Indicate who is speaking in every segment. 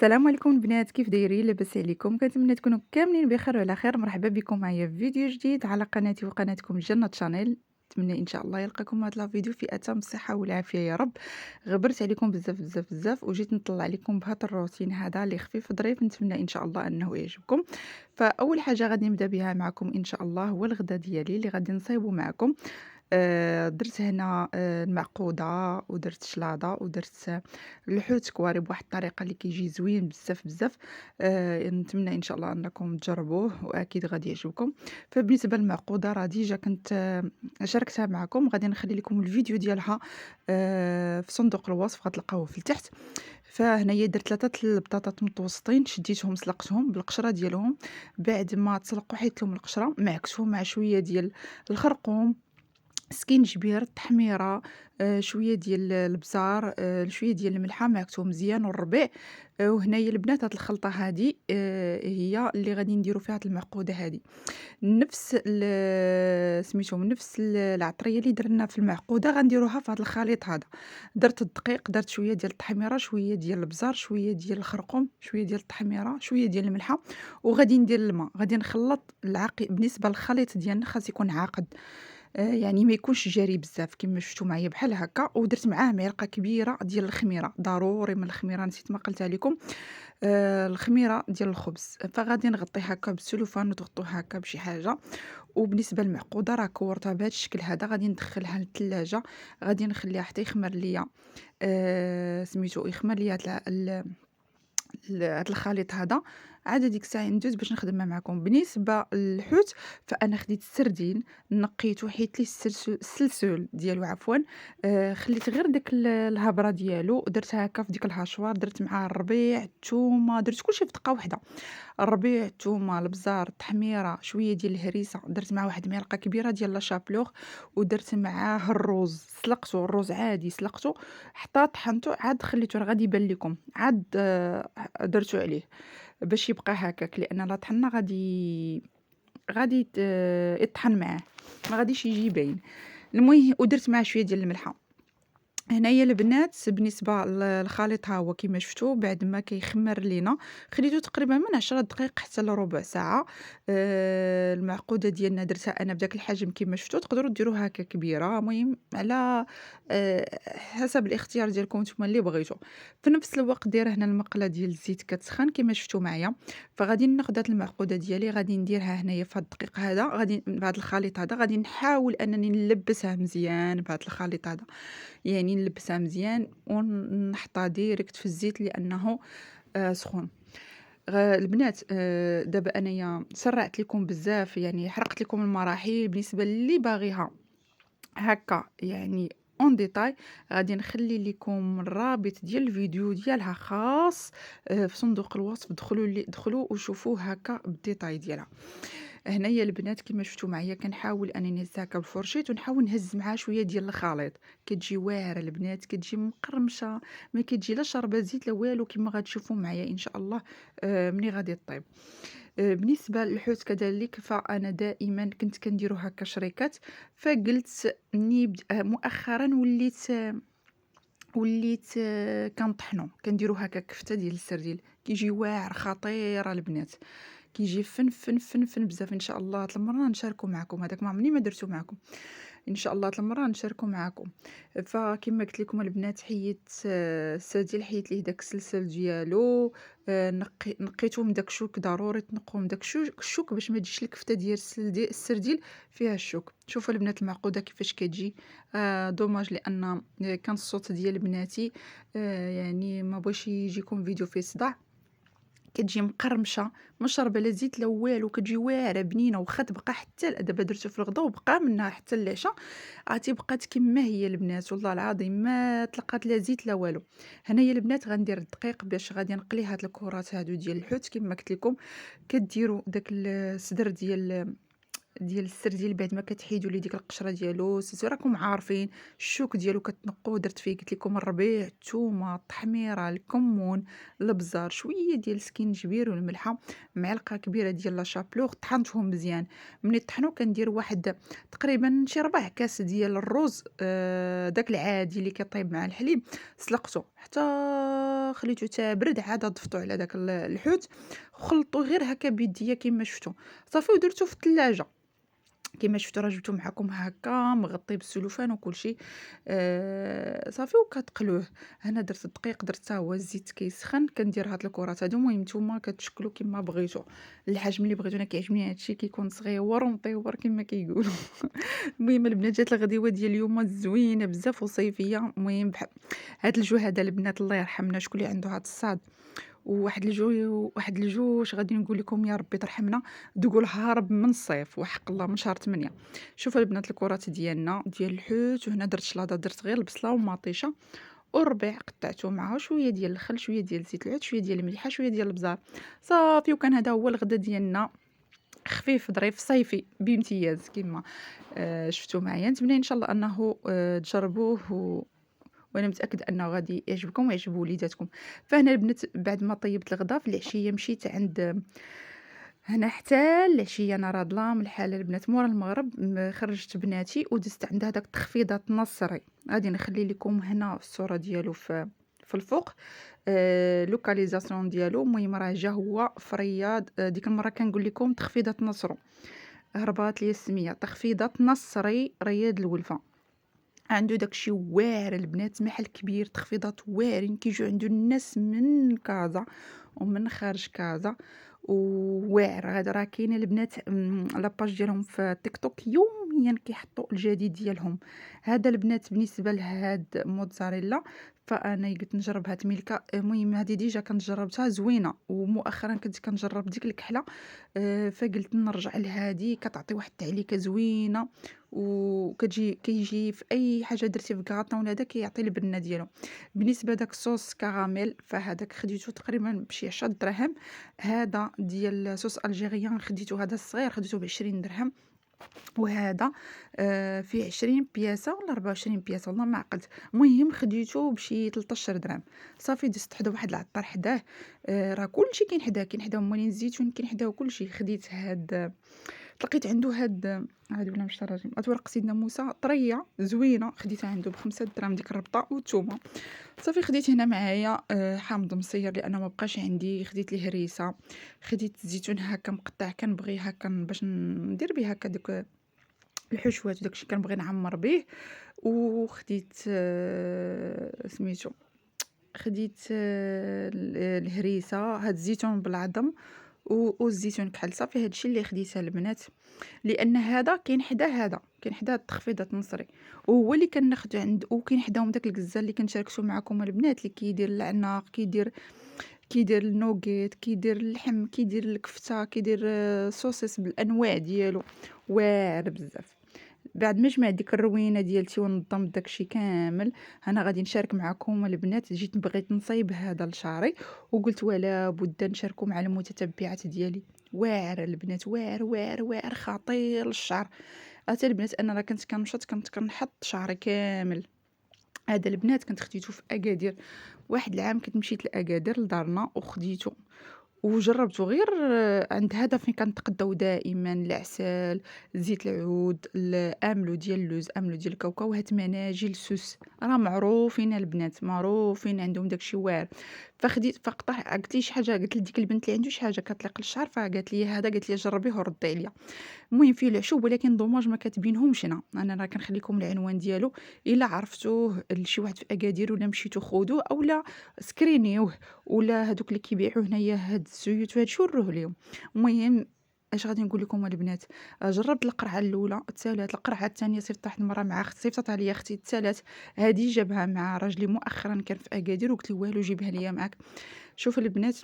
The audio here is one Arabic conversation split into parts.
Speaker 1: السلام عليكم البنات، كيف دايرين؟ لاباس عليكم؟ كنتمنى تكونوا كاملين بخير وعلى خير. مرحبا بكم معايا في فيديو جديد على قناتي وقناتكم الجنة شانيل. نتمنى ان شاء الله يلقاكم هذا الفيديو في اتم الصحه والعافيه يا رب. غبرت عليكم بزاف بزاف بزاف وجيت نطلع عليكم بهذا الروتين هذا اللي خفيف ظريف، نتمنى ان شاء الله انه يعجبكم. فاول حاجه غادي نبدا بها معكم ان شاء الله هو الغدا ديالي اللي غادي نصايبو معكم. درت هنا المعقودة ودرت شلاضة ودرت الحوت كواري بواحد الطريقة اللي كيجي زوين بزاف بزاف. نتمنى إن شاء الله أنكم تجربوه وأكيد غادي يعجبكم. فبالنسبة للمعقودة راه ديجا كنت شاركتها معكم، غادي نخلي لكم الفيديو ديالها في صندوق الوصف، غتلقاوه في التحت. فهنايا درت 3 البطاطات متوسطين، شديتهم سلقتهم بالقشرة ديالهم، بعد ما تسلقوا حيدت لهم القشرة، معكتهم مع شوية ديال الخرقوم، سكينجبير، التحميرة، شوية ديال البزار، شوية ديال الملحة، معكتهم مزيان والربيع. وهنايا البنات هاد الخلطة هادي هي اللي غادي نديرو فيها هاد المعقودة هادي. نفس سميتو نفس العطرية اللي درنا في المعقودة غنديروها في هاد الخليط هذا. درت الدقيق، درت شوية ديال التحميرة، شوية ديال البزار، شوية ديال الخرقوم، شوية ديال التحميرة، شوية ديال الملحة، وغادي ندير الماء. غادي نخلط بالنسبة للخليط ديالنا خاص يكون عاقد، يعني ما يكونش جاري بزاف كما شفتوا معايا بحال هكا. ودرت معاه معلقة كبيرة ديال الخميرة، ضروري من الخميرة، نسيت ما قلتها لكم. الخميرة ديال الخبز، فغادي نغطيه هكا بالسلوفان وتغطوه هكا بشي حاجة. وبالنسبة للمعقودة راه كورتها بهذا الشكل هذا، غادي ندخلها للثلاجة، غادي نخليها حتى يخمر ليا. سميتو يخمر ليا هاد الخليط هذا، عاد ديك الساعة ندوز باش نخدمها معكم. بالنسبة للحوت فأنا خديت السردين، نقيتو حيت ليه السلسول ديالو عفوا. خليت غير داك الهبرة ديالو، درتها هكا في ديك الهاشوار، درت معاه الربيع، الثومة، درت كلشي في دقة واحدة. الربيع، الثومة، البزار، التحميرة، شوية ديال الهريسة، درت معاه واحد المعلقة كبيرة ديال لاشابلوغ، ودرت معاه الروز، سلقته الروز عادي، سلقته حتى طحنته، عاد خليته راه غادي يبان لكم، عاد درتو عليه باش يبقى هكاك، لأن لا طحنا غادي يطحن معاه، ما غاديش يجي باين. المهم ودرت معاه شوية ديال الملحة. هنايا البنات بالنسبة للخليط ها هو كيما شفتوا، بعد ما كيخمر لينا خليته تقريبا من 10 دقائق حتى لربع ساعة. المعقودة ديالنا درتها أنا بداك الحجم كيما شفتوا، تقدروا ديروها هكا كبيرة، المهم على حسب الاختيار ديالكم نتوما اللي بغيتو. في نفس الوقت دايره هنا المقلة ديال الزيت كتسخن كيما شفتوا معايا. فغادي ناخذ هاد المعقودة ديالي، غادي نديرها هنايا في هاد الدقيق هذا، غادي بهذا الخليط هذا غادي نحاول أنني نلبسها مزيان بهذا الخليط هذا، يعني نلبسها مزيان ونحطها ديريكت في الزيت لأنه سخون. البنات دابا أنايا سرعت لكم بزاف، يعني حرقت لكم المراحل. بالنسبة للي باغيها هكا يعني اون ديتاي، غادي نخلي لكم الرابط ديال الفيديو ديالها خاص في صندوق الوصف، دخلوا وشوفوه هكا بالديتاي ديالها. هنايا البنات كما شفتوا معايا كنحاول انني نهز هكا بالفرشيط ونحاول نهز معاه شويه ديال الخليط، كتجي واعره البنات، كتجي مقرمشه، ما كتجي لا شاربه زيت لا والو كما غتشوفوا معايا ان شاء الله ملي غادي طيب. بالنسبة للحوت كذلك فأنا دائما كنت كنديرو هكا شريكات، فقلت مني مؤخرا وليت كنطحنو، كنديرو هكا كفتة ديال السرديل، كيجي واعر خطير البنات، كيجي فن فن فن فن بزاف. ان شاء الله هاد المره نشاركو معكم، هذاك ما عمرني ما درتو معكم، ان شاء الله هاد المره نشاركو معكم. فكما قلت لكم البنات حيدت السرديل، حيدت ليه داك السلسل ديالو، نقيتو من داك الشوك، ضروري تنقوه من داك الشوك باش ما تجيش الكفته ديال السرديل فيها الشوك. شوفوا البنات المعقوده كيفاش كتجي. دوماج لان كان الصوت ديال بناتي يعني ما بغيش يجيكم فيديو فيه صداع، كتجي مقرمشه، ما شاربه لا زيت لا والو، كتجي واعره بنينه، واخا تبقى حتى دابا درتو في الغدا وبقى منها حتى العشاء، عرفتي بقات كما هي البنات، والله العظيم ما طلقات لا زيت لا والو. هنايا البنات غندير الدقيق باش غادي نقلي هاد الكرات هادو ديال الحوت كما قلت لكم. كديروا داك الصدر ديال السردين بعد ما كتحيدوا ليه ديك القشره ديالو، سيتو راكم عارفين الشوك ديالو كتنقوه. درت فيه قلت لكم الربيع، الثومه، التحميره، الكمون، البزار، شويه ديال السكينجبير والملحه، معلقه كبيره ديال لاشابلوغ، طحنتهم مزيان. ملي طحنوا كندير واحد تقريبا شي ربع كاس ديال الروز، داك العادي اللي كيطيب مع الحليب، سلقته حتى خليتو تا برد، عاد ضفتو على داك الحوت وخلطوه غير هكا بيديا كيما شفتو، صافي ودرتو في الثلاجة كيما شفتوا. راه جبتو معاكم هكا مغطي بالسلوفان وكلشي. صافي وكتقلوه. هنا درت الدقيق، درت حتى هو الزيت كيسخن، كندير هاد الكرات هادو. المهم نتوما كتشكلوا كيما بغيتو، الحجم اللي بغيتو. انا كيعجبني هادشي كيكون صغيور ومطيور كيما كيقولوا. المهم البنات جات الغديوه ديال اليوم زوينه بزاف وصيفيه. المهم هاد الجو هذا البنات الله يرحمنا شكون اللي عنده هاد الصاد، واحد الجوج غادي نقول لكم يا ربي ترحمنا، دوقوا هارب من الصيف وحق الله من شهر 8. شوفوا البنات الكرات ديالنا ديال الحوت، وهنا درت شلاضه، درت غير البصله والمطيشه والربيع قطعته معها شويه ديال الخل، شويه ديال زيت العود، شويه ديال الملحه، شويه ديال البزار، صافي. وكان هذا هو الغدا ديالنا، خفيف ظريف صيفي بامتياز كما شفتوا معايا. نتمنى ان شاء الله انه تجربوه وانا متاكده انه غادي يعجبكم ويعجب وليداتكم. فهنا البنات بعد ما طيبت الغدا في العشيه مشيت عند هنا حتى العشيه، انا راه ظلام الحال البنات. مورا المغرب خرجت بناتي ودزت عند هذاك تخفيضات نصري، غادي نخلي لكم هنا الصوره ديالو في الفوق، لوكاليزاسيون ديالو. المهم راه جا هو في رياض. ديك المره كنقول لكم تخفيضات نصرو، هربات لي السميه، تخفيضات نصري رياض الولفه. عنده داكشي واعر البنات، محل كبير، تخفيضات واعرين كيجيو عنده الناس من كازا ومن خارج كازا. وواعر هذا راه كاين البنات لاباج ديالهم في تيك توك يوميا كيحطوا الجديد ديالهم. هذا البنات بالنسبه لهاد موتزاريلا، فانا قلت نجرب هاد ميلكا. المهم هذه ديجا كنت جربتها زوينه، ومؤخرا كنت كنجرب ديك الكحله. فقلت نرجع لهادي، كتعطي واحد التعليكه زوينه، كيجي في اي حاجه درتي في كاطون ولا هذا كيعطي البنه ديالو. بالنسبه داك الصوص كراميل فهذاك خديته تقريبا بشي 10 دراهم. هذا ديال صوص الجيريان خديته، هذا الصغير خديته ب20 درهم، وهذا فيه 20 بياسه ولا 24 بياسه والله ما عقلت. المهم خديته بشي 13 درهم. صافي دزت حدا واحد العطار حداه. راه كلشي كاين حداه، كاين حداه مولين الزيتون، كاين حداه كلشي. خديت هاد، لقيت عنده هاد ولا مش تراجم، ورق سيدنا موسى طريه زوينه، خديتها عنده ب5 دراهم ديك الربطه والثومه. صافي خديت هنا معايا حامض مصير لانه ما بقاش عندي. خديت الهريسه، خديت الزيتون هكا مقطع، كنبغي هكا باش ندير به هكا دوك الحشوات وداكشي كنبغي نعمر به. وخديت سميتو، خديت الهريسه، هاد الزيتون بالعظم والزيتون كحل. صافي هادشي اللي خديتها البنات، لان هذا كاين حدا هذا، كاين حدا التخفيضات النصري، وهو اللي كناخذ عند. وكاين حداهم داك الكزه اللي كنشاركتو معكم البنات، اللي كيدير العناق، كيدير النوغيت، كيدير اللحم، كيدير الكفته، كيدير صوصيص بالانواع ديالو، واعر بزاف. بعد ما جمع ديك الروينه ديالتي ونظم داكشي كامل، انا غادي نشارك معكم البنات. جيت بغيت نصايب هذا لشعري وقلت ولا بد نشاركو مع المتتبعات ديالي. واعر البنات، واعر واعر واعر، خطير للشعر. عرفتي البنات انا راه كنت كنمشط كنت كنحط شعري كامل. هذا البنات كنت خديته في اكادير، واحد العام كنت مشيت لاكادير لدارنا وخديته وجربته غير عند هذا فين كنتقداو دائما العسل، زيت العود، الاملو ديال اللوز، املو ديال الكاوكاو، هاد مناجيل سوس راه معروفين البنات، معروفين عندهم داكشي واعر. فخديت فقطع، قلت لي شي حاجه، قلت لديك البنت اللي عنده شي حاجه كتليق للشعر، فقالت لي هذا، قالت لي جربيه وردي عليا. المهم فيه العشوب ولكن دوماج ما كاتبينهمش هنا. انا راه كنخليكم العنوان ديالو الا عرفتوه لشي واحد في اكادير ولا مشيتو خذوه اولا سكرينيوه، ولا هذوك اللي كيبيعوا هنايا هاد الزيوت وهادشي وروه ليهم. المهم اش غادي نقول لكم البنات، جربت القرعه الاولى تسالات، القرعه الثانيه صيفطت واحد المره مع اختي، صيفطت عليا اختي تسالات، هذه جابها مع راجلي مؤخرا كان في اكادير وقلت له والو جيبها ليا معاك. شوف البنات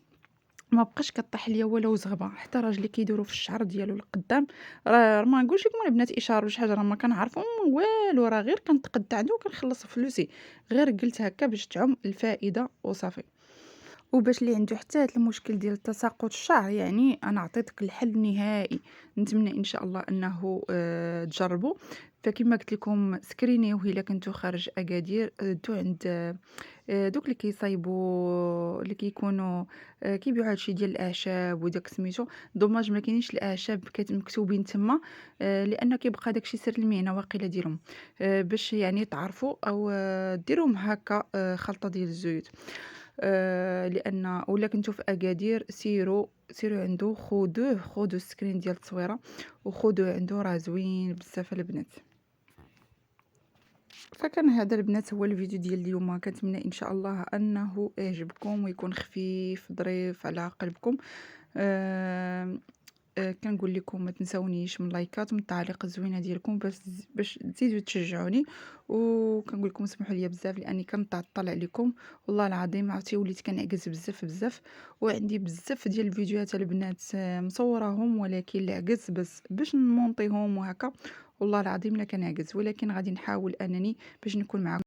Speaker 1: ما بقاش كطيح ليا ولا زغبه، حتى راجلي كيديروا في الشعر ديالو القدام. راه ما نقولش لكم البنات اشاره ولا شي حاجه، راه ما كنعرفهم والو، راه غير كنتقدى عنده وكنخلص فلوسي، غير قلت هكا باش تعم الفائده وصافي. وباش اللي عنده حتى هاد المشكل ديال تساقط الشعر، يعني أنا عطيتك الحل النهائي. نتمنى إن شاء الله أنه تجربوا. فكما قلت لكم سكرينيوه إلا كنتو خارج أكادير، دو عند دوك اللي كيصايبوا اللي كيكونوا كيبيعوا هادشي ديال الأعشاب وداك سميتو. دوماج ما كاينينش الأعشاب مكتوبين تما، لأن كيبقى داكشي سر المهنة واقيلا ديالهم. باش يعني تعرفوا أو ديروهم هكا خلطة ديال الزيوت. لأن ولا كنتو في أكادير سيروا عنده خذوا السكرين ديال التصويرة وخذوه عنده، راه زوين بزاف البنات. فكان هذا البنات هو الفيديو ديال اليوم. كنتمنى ان شاء الله انه يعجبكم ويكون خفيف ظريف على قلبكم. آه كنقول لكم ما تنسونيش من لايكات ومن التعليق الزوينه ديالكم باش تزيدوا تشجعوني. وكنقول لكم سمحوا لي بزاف لاني كنتعطل عليكم، والله العظيم عرفتي وليت كنعكز بزاف بزاف. وعندي بزاف ديال الفيديوهات البنات مصوراهم، ولكن العكز بس باش نمونطيهم وهكا. والله العظيم لا كنعكز، ولكن غادي نحاول انني باش نكون معكم.